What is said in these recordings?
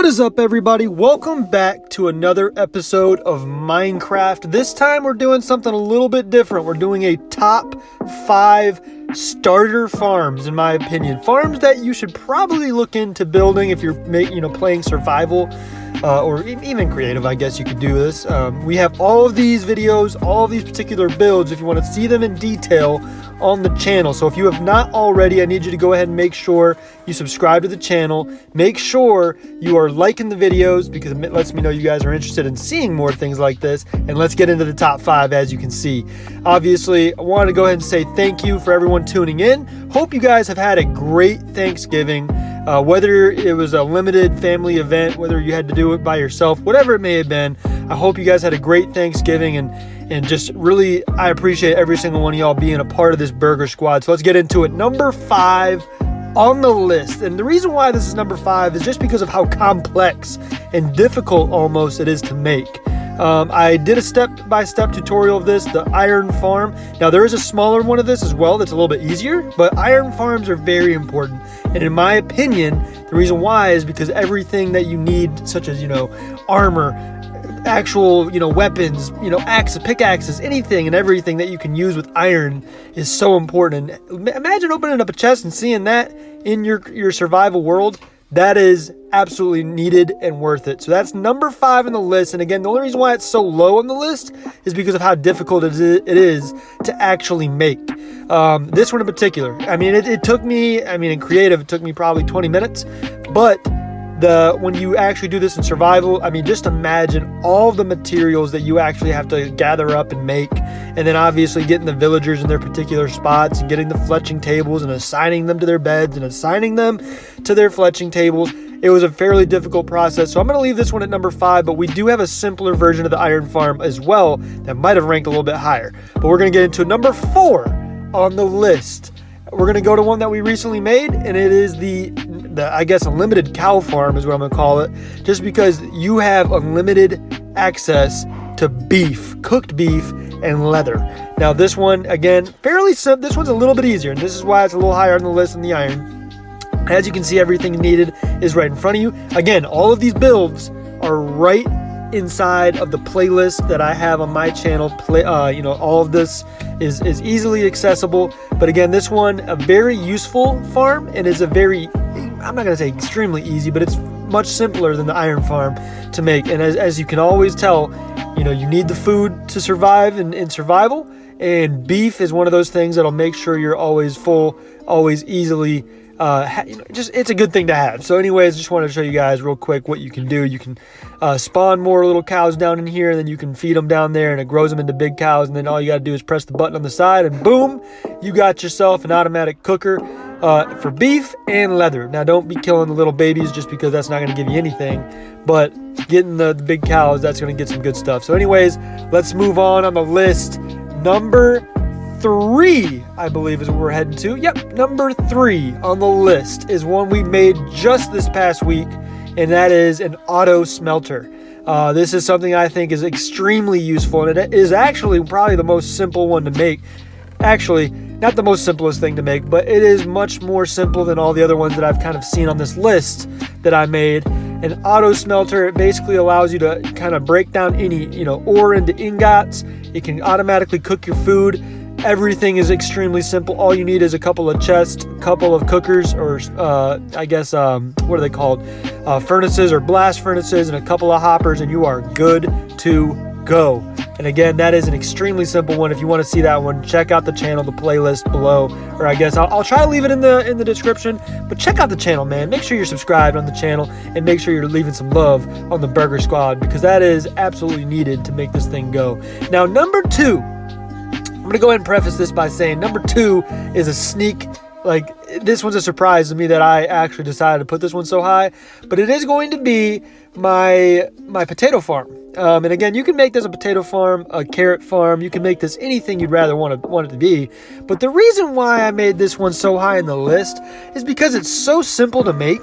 is up, everybody? Welcome back to another episode of Minecraft. This time we're doing something a little bit different. We're doing a top 5 starter farms, in my opinion. Farms that you should probably look into building if you're playing survival or even creative. I guess you could do this. We have all of these videos, all of these particular builds, if you want to see them in detail, on the channel. So if you have not already, I need you to go ahead and make sure you subscribe to the channel. Make sure you are liking the videos because it lets me know you guys are interested in seeing more things like this. And let's get into the top 5. As you can see, obviously I want to go ahead and say thank you for everyone tuning in. Hope you guys have had a great Thanksgiving, whether it was a limited family event, whether you had to do it by yourself, whatever it may have been. I hope you guys had a great Thanksgiving, and just really, I appreciate every single one of y'all being a part of this burger squad. So let's get into it. Number 5 on the list, and the reason why this is number 5 is just because of how complex and difficult almost it is to make. I did a step-by-step tutorial of this, the iron farm. Now there is a smaller one of this as well that's a little bit easier, but iron farms are very important. And in my opinion, the reason why is because everything that you need, such as, armor, actual, weapons, pickaxes, anything and everything that you can use with iron is so important. And imagine opening up a chest and seeing that in your survival world. That is absolutely needed and worth it. So that's number 5 on the list. And again, the only reason why it's so low on the list is because of how difficult it is to actually make. This one in particular, it took me, in creative, it took me probably 20 minutes, but when you actually do this in survival, just imagine all the materials that you actually have to gather up and make, and then obviously getting the villagers in their particular spots and getting the fletching tables and assigning them to their beds and assigning them to their fletching tables. It was a fairly difficult process, so I'm going to leave this one at number 5, but we do have a simpler version of the iron farm as well that might have ranked a little bit higher. But we're going to get into number 4 on the list. We're going to go to one that we recently made, and it is the I guess unlimited cow farm is what I'm going to call it, just because you have unlimited access to beef, cooked beef, and leather. Now this one, again, fairly simple. This one's a little bit easier, and this is why it's a little higher on the list than the iron. As you can see, everything needed is right in front of you. Again, all of these builds are right inside of the playlist that I have on my channel. All of this is easily accessible. But again, this one, a very useful farm, and is a very, I'm not going to say extremely easy, but it's much simpler than the iron farm to make. And as you can always tell, you need the food to survive in survival, and beef is one of those things that'll make sure you're always full, always easily. It's a good thing to have. So anyways, just wanted to show you guys real quick what you can do. You can spawn more little cows down in here, and then you can feed them down there, and it grows them into big cows, and then all you got to do is press the button on the side, and boom, you got yourself an automatic cooker for beef and leather. Now don't be killing the little babies just because that's not going to give you anything, but getting the big cows, that's going to get some good stuff. So anyways, let's move on the list. Number 3, I believe, is what we're heading to. Yep, number 3 on the list is one we made just this past week, and that is an auto smelter. This is something I think is extremely useful, and it is actually probably the most simple one to make. Actually, not the most simplest thing to make, but it is much more simple than all the other ones that I've kind of seen on this list that I made. An auto smelter, it basically allows you to kind of break down any, ore into ingots. It can automatically cook your food. Everything is extremely simple. All you need is a couple of chests, a couple of cookers, or what are they called? Furnaces or blast furnaces, and a couple of hoppers, and you are good to go. And again, that is an extremely simple one. If you want to see that one, check out the channel, the playlist below, or I guess I'll try to leave it in the description. But check out the channel, man. Make sure you're subscribed on the channel, and make sure you're leaving some love on the Burger Squad, because that is absolutely needed to make this thing go. Now, number 2. I'm going to go ahead and preface this by saying number 2 is a sneak. This one's a surprise to me that I actually decided to put this one so high, but it is going to be my potato farm. And again, you can make this a potato farm, a carrot farm. You can make this anything you'd rather want it to be. But the reason why I made this one so high in the list is because it's so simple to make,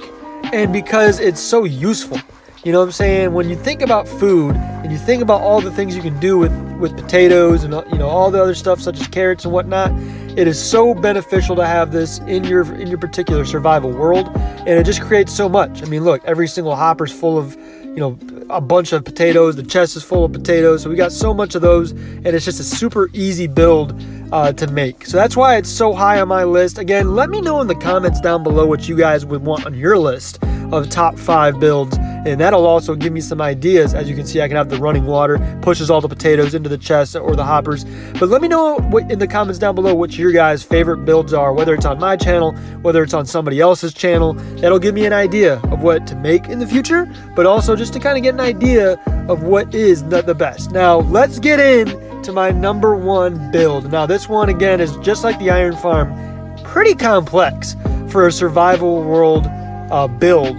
and because it's so useful. You know what I'm saying? When you think about food and you think about all the things you can do with potatoes and, you know, all the other stuff such as carrots and whatnot, it is so beneficial to have this in your particular survival world, and it just creates so much. I mean, look, every single hopper's full of, you know, a bunch of potatoes. The chest is full of potatoes, so we got so much of those, and it's just a super easy build to make. So that's why it's so high on my list. Again, let me know in the comments down below what you guys would want on your list of top 5 builds, and that'll also give me some ideas. As you can see, I can have the running water, pushes all the potatoes into the chest or the hoppers. But let me know in the comments down below what your guys' favorite builds are, whether it's on my channel, whether it's on somebody else's channel. That'll give me an idea of what to make in the future, but also just to kind of get an idea of what is the best. Now, let's get into my number 1 build. Now, this one, again, is just like the Iron Farm, pretty complex for a survival world build.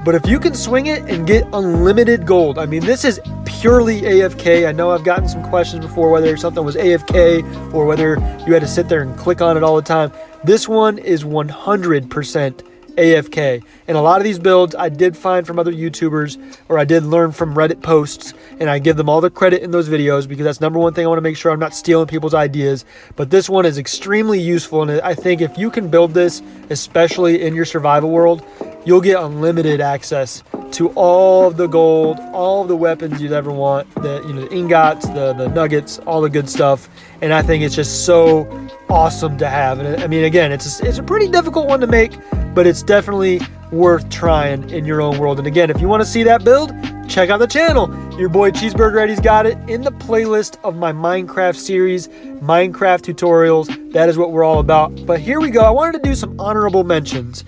But if you can swing it and get unlimited gold, I mean, this is purely AFK. I know I've gotten some questions before whether something was AFK or whether you had to sit there and click on it all the time. This one is 100% AFK. And a lot of these builds I did find from other YouTubers, or I did learn from Reddit posts, and I give them all the credit in those videos because that's number one thing. I want to make sure I'm not stealing people's ideas. But this one is extremely useful, and I think if you can build this, especially in your survival world, you'll get unlimited access to all of the gold, all of the weapons you'd ever want, the ingots, the nuggets, all the good stuff. And I think it's just so awesome to have. And I mean, again, it's a pretty difficult one to make, but it's definitely worth trying in your own world. And again, if you want to see that build, check out the channel. Your boy Cheeseburger Eddie's got it in the playlist of my Minecraft series, Minecraft tutorials. That is what we're all about. But here we go. I wanted to do some honorable mentions.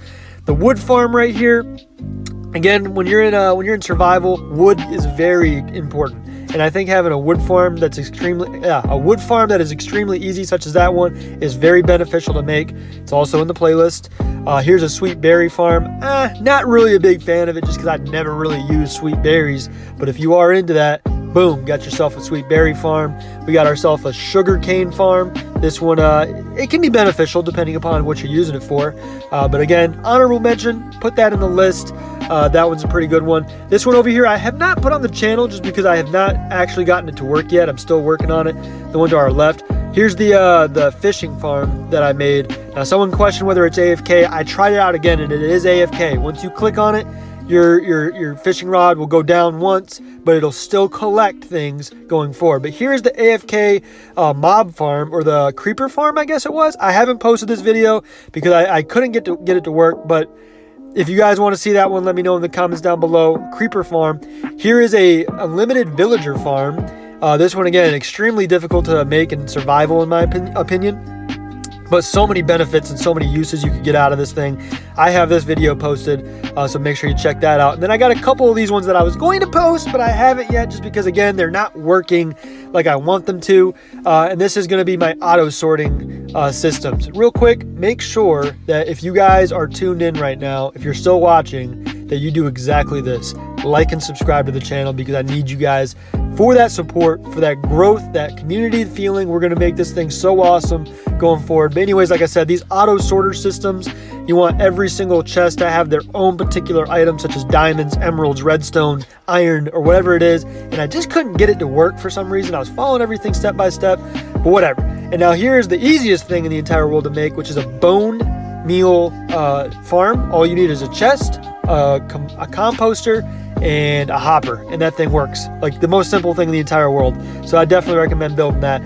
The wood farm right here. Again, when you're in survival, wood is very important. And I think having a wood farm that is extremely easy, such as that one, is very beneficial to make. It's also in the playlist. Here's a sweet berry farm. Not really a big fan of it just because I'd never really used sweet berries. But if you are into that, boom, got yourself a sweet berry farm. We got ourselves a sugar cane farm. This one, it can be beneficial depending upon what you're using it for. But again, honorable mention, put that in the list. That one's a pretty good one. This one over here, I have not put on the channel just because I have not actually gotten it to work yet. I'm still working on it. The one to our left. Here's the fishing farm that I made. Now, someone questioned whether it's AFK. I tried it out again, and it is AFK. Once you click on it, your fishing rod will go down once, but it'll still collect things going forward. But here's the AFK mob farm, or the creeper farm, I guess it was. I haven't posted this video because I couldn't get it to work, but if you guys want to see that one, let me know in the comments down below. Creeper farm. Here is a limited villager farm. This one, again, extremely difficult to make in survival, in my opinion. But so many benefits and so many uses you could get out of this thing. I have this video posted, so make sure you check that out. And then I got a couple of these ones that I was going to post, but I haven't yet just because, again, they're not working like I want them to. And this is going to be my auto-sorting systems. Real quick, make sure that if you guys are tuned in right now, if you're still watching, that you do exactly this. Like and subscribe to the channel because I need you guys for that support, for that growth, that community feeling. We're going to make this thing so awesome going forward. But anyways, like I said, these auto sorter systems, you want every single chest to have their own particular items such as diamonds, emeralds, redstone, iron, or whatever it is. And I just couldn't get it to work for some reason. I was following everything step by step, but whatever. And now here's the easiest thing in the entire world to make, which is a bone meal farm. All you need is a chest, a composter, and a hopper, and that thing works. Like the most simple thing in the entire world. So I definitely recommend building that.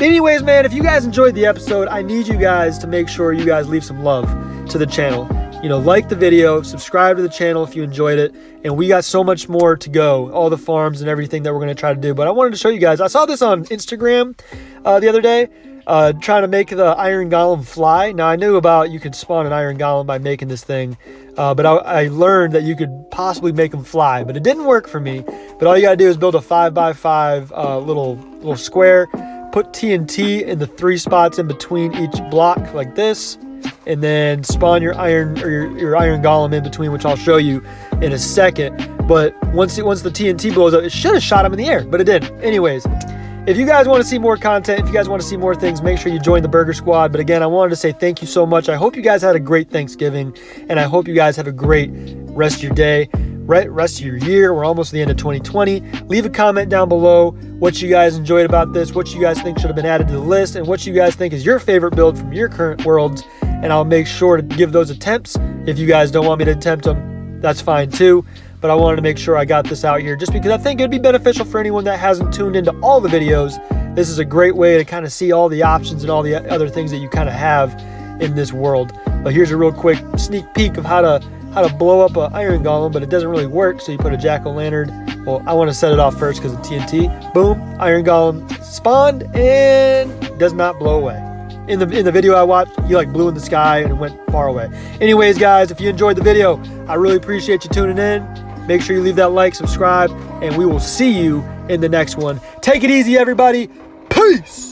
Anyways, man, if you guys enjoyed the episode, I need you guys to make sure you guys leave some love to the channel. You know, like the video, subscribe to the channel if you enjoyed it, and we got so much more to go, all the farms and everything that we're going to try to do. But I wanted to show you guys, I saw this on Instagram the other day, trying to make the Iron Golem fly. Now, I knew about you could spawn an Iron Golem by making this thing, but I learned that you could possibly make them fly, but it didn't work for me. But all you gotta do is build a 5x5 little square, put TNT in the 3 spots in between each block like this, and then spawn your iron golem in between, which I'll show you in a second. But once the TNT blows up, it should have shot him in the air, but it didn't. Anyways, if you guys want to see more content, if you guys want to see more things, make sure you join the Burger Squad. But again, I wanted to say thank you so much. I hope you guys had a great Thanksgiving, and I hope you guys have a great rest of your day, rest of your year. We're almost at the end of 2020. Leave a comment down below what you guys enjoyed about this, what you guys think should have been added to the list, and what you guys think is your favorite build from your current worlds. And I'll make sure to give those attempts. If you guys don't want me to attempt them, that's fine too. But I wanted to make sure I got this out here just because I think it'd be beneficial for anyone that hasn't tuned into all the videos. This is a great way to kind of see all the options and all the other things that you kind of have in this world. But here's a real quick sneak peek of how to blow up an iron golem, but it doesn't really work. So you put a jack-o'-lantern. Well, I want to set it off first because of TNT. Boom, iron golem spawned and does not blow away. In the video I watched, he like blew in the sky and it went far away. Anyways, guys, if you enjoyed the video, I really appreciate you tuning in. Make sure you leave that like, subscribe, and we will see you in the next one. Take it easy, everybody. Peace.